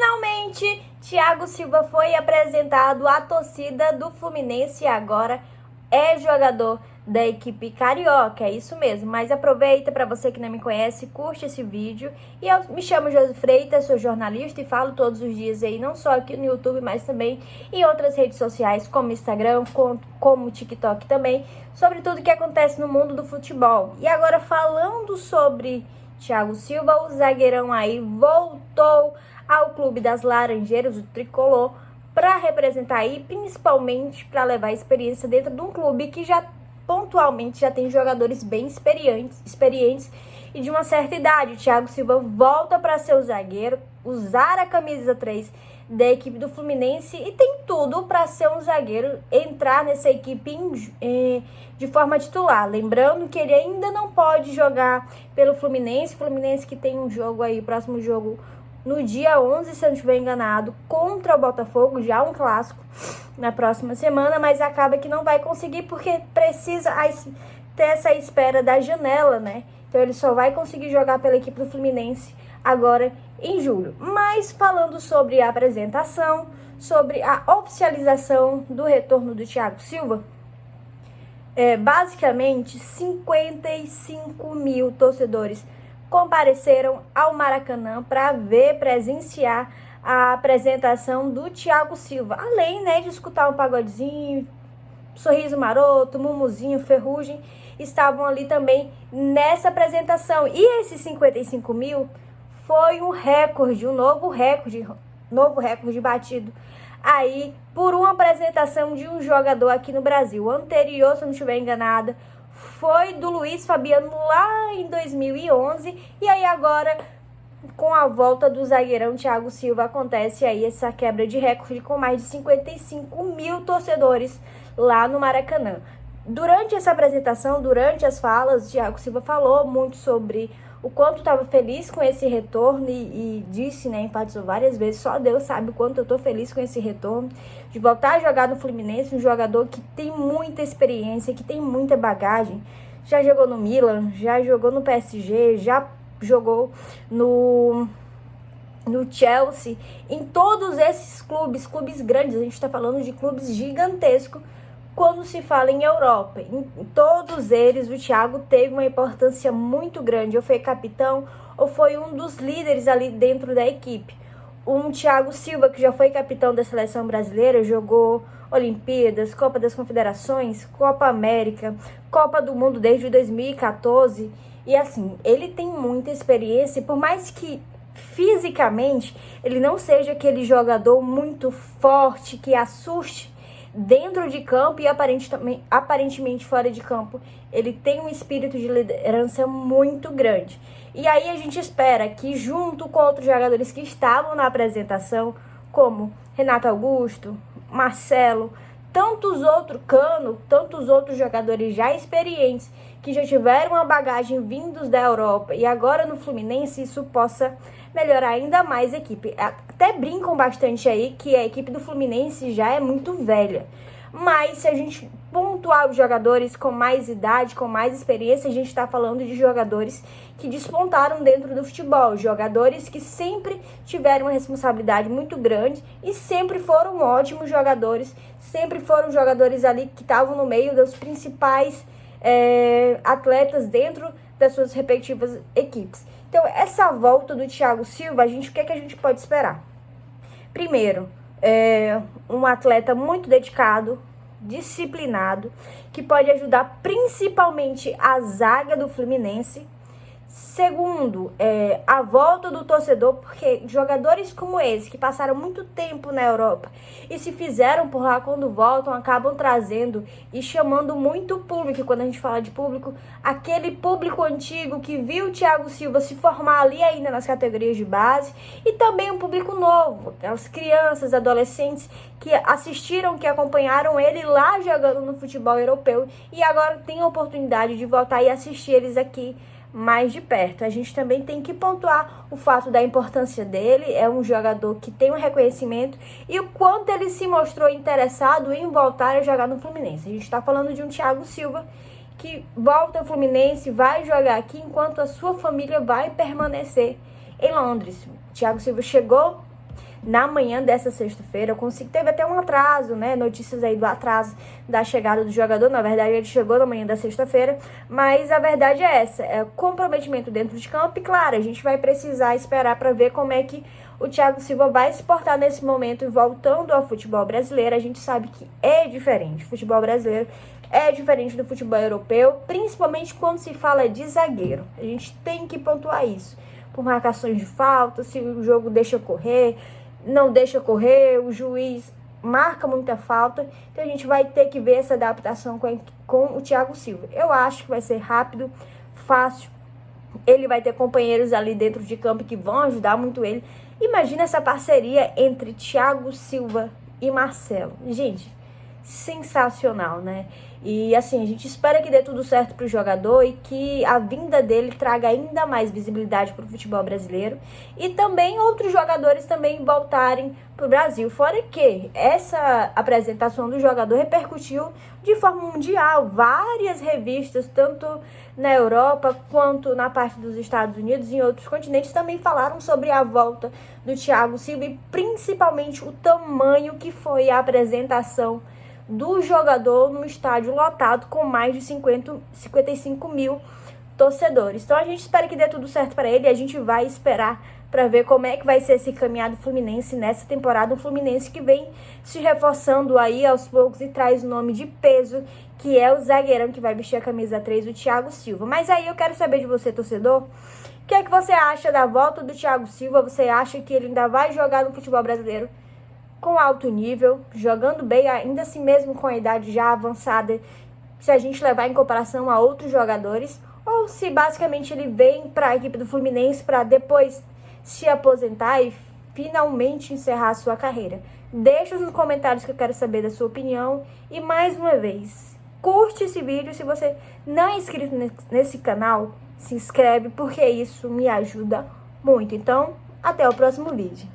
Finalmente, Thiago Silva foi apresentado à torcida do Fluminense e agora é jogador da equipe carioca, é isso mesmo. Mas aproveita, para você que não me conhece, curte esse vídeo. E eu me chamo Josi Freitas, sou jornalista e falo todos os dias aí, não só aqui no YouTube, mas também em outras redes sociais, como Instagram, como TikTok também, sobre tudo que acontece no mundo do futebol. E agora, falando sobre Thiago Silva, o zagueirão aí voltou ao Clube das Laranjeiras, o Tricolor, para representar aí, principalmente para levar experiência dentro de um clube que já pontualmente já tem jogadores bem experientes e de uma certa idade. O Thiago Silva volta para ser o zagueiro, usar a camisa 3 da equipe do Fluminense e tem tudo para ser um zagueiro, entrar nessa equipe de forma titular. Lembrando que ele ainda não pode jogar pelo Fluminense que tem um jogo aí, próximo jogo no dia 11, se eu não estiver enganado, contra o Botafogo, já um clássico na próxima semana, mas acaba que não vai conseguir porque precisa ter essa espera da janela, né? Então ele só vai conseguir jogar pela equipe do Fluminense agora em julho. Mas falando sobre a apresentação, sobre a oficialização do retorno do Thiago Silva, basicamente 55 mil torcedores compareceram ao Maracanã para presenciar a apresentação do Thiago Silva. Além, né, de escutar um pagodezinho, Sorriso Maroto, Mumuzinho, Ferrugem, estavam ali também nessa apresentação. E esses 55 mil foi um recorde, um novo recorde batido aí por uma apresentação de um jogador aqui no Brasil. O anterior, se eu não estiver enganada, foi do Luiz Fabiano lá em 2011, e aí agora, com a volta do zagueirão Thiago Silva, acontece aí essa quebra de recorde com mais de 55 mil torcedores lá no Maracanã. Durante essa apresentação, durante as falas, Thiago Silva falou muito sobre o quanto estava feliz com esse retorno e disse, né, enfatizou várias vezes, só Deus sabe o quanto eu tô feliz com esse retorno, de voltar a jogar no Fluminense, um jogador que tem muita experiência, que tem muita bagagem, já jogou no Milan, já jogou no PSG, já jogou no Chelsea, em todos esses clubes grandes, a gente está falando de clubes gigantescos, quando se fala em Europa. Em todos eles, o Thiago teve uma importância muito grande, ou foi capitão, ou foi um dos líderes ali dentro da equipe. Um Thiago Silva, que já foi capitão da seleção brasileira, jogou Olimpíadas, Copa das Confederações, Copa América, Copa do Mundo desde 2014, e assim, ele tem muita experiência, e por mais que fisicamente ele não seja aquele jogador muito forte, que assuste dentro de campo e aparentemente fora de campo, ele tem um espírito de liderança muito grande. E aí a gente espera que, junto com outros jogadores que estavam na apresentação, como Renato Augusto, Marcelo, tantos outros jogadores já experientes, que já tiveram uma bagagem vindos da Europa e agora no Fluminense, isso possa melhorar ainda mais a equipe. Até brincam bastante aí que a equipe do Fluminense já é muito velha. Mas se a gente pontuar os jogadores com mais idade, com mais experiência, a gente está falando de jogadores que despontaram dentro do futebol. Jogadores que sempre tiveram uma responsabilidade muito grande e sempre foram ótimos jogadores. Sempre foram jogadores ali que estavam no meio dos principais atletas dentro das suas respectivas equipes. Então, essa volta do Thiago Silva, o que é que a gente pode esperar? Primeiro, um atleta muito dedicado, disciplinado, que pode ajudar principalmente a zaga do Fluminense. Segundo, a volta do torcedor, porque jogadores como esse, que passaram muito tempo na Europa e se fizeram por lá, quando voltam, acabam trazendo e chamando muito público. E quando a gente fala de público, aquele público antigo que viu o Thiago Silva se formar ali ainda nas categorias de base, e também um público novo, aquelas crianças, adolescentes que assistiram, que acompanharam ele lá jogando no futebol europeu e agora tem a oportunidade de voltar e assistir eles aqui mais de perto. A gente também tem que pontuar o fato da importância dele. É um jogador que tem um reconhecimento e o quanto ele se mostrou interessado em voltar a jogar no Fluminense. A gente está falando de um Thiago Silva que volta ao Fluminense, vai jogar aqui enquanto a sua família vai permanecer em Londres. O Thiago Silva chegou na manhã dessa sexta-feira. Teve até um atraso, né? Notícias aí do atraso da chegada do jogador. Na verdade, ele chegou na manhã da sexta-feira, mas a verdade é essa, é comprometimento dentro de campo. E claro, a gente vai precisar esperar para ver como é que o Thiago Silva vai se portar nesse momento. E voltando ao futebol brasileiro, a gente sabe que é diferente. O futebol brasileiro é diferente do futebol europeu, principalmente quando se fala de zagueiro. A gente tem que pontuar isso. Por marcações de falta, se o jogo deixa correr, não deixa correr, o juiz marca muita falta. Então a gente vai ter que ver essa adaptação com o Thiago Silva. Eu acho que vai ser rápido, fácil. Ele vai ter companheiros ali dentro de campo que vão ajudar muito ele. Imagina essa parceria entre Thiago Silva e Marcelo. Gente, sensacional, né? E assim, a gente espera que dê tudo certo pro jogador e que a vinda dele traga ainda mais visibilidade pro futebol brasileiro e também outros jogadores também voltarem pro Brasil. Fora que essa apresentação do jogador repercutiu de forma mundial. Várias revistas, tanto na Europa quanto na parte dos Estados Unidos e em outros continentes, também falaram sobre a volta do Thiago Silva e principalmente o tamanho que foi a apresentação do jogador no estádio lotado com mais de 55 mil torcedores. Então a gente espera que dê tudo certo para ele e a gente vai esperar para ver como é que vai ser esse caminhado Fluminense nessa temporada. Um Fluminense que vem se reforçando aí aos poucos e traz um nome de peso, que é o zagueirão que vai vestir a camisa 3, o Thiago Silva. Mas aí eu quero saber de você, torcedor, o que é que você acha da volta do Thiago Silva? Você acha que ele ainda vai jogar no futebol brasileiro com alto nível, jogando bem, ainda assim mesmo com a idade já avançada, se a gente levar em comparação a outros jogadores, ou se basicamente ele vem para a equipe do Fluminense para depois se aposentar e finalmente encerrar a sua carreira? Deixa nos comentários que eu quero saber da sua opinião. E mais uma vez, curte esse vídeo. Se você não é inscrito nesse canal, se inscreve, porque isso me ajuda muito. Então, até o próximo vídeo.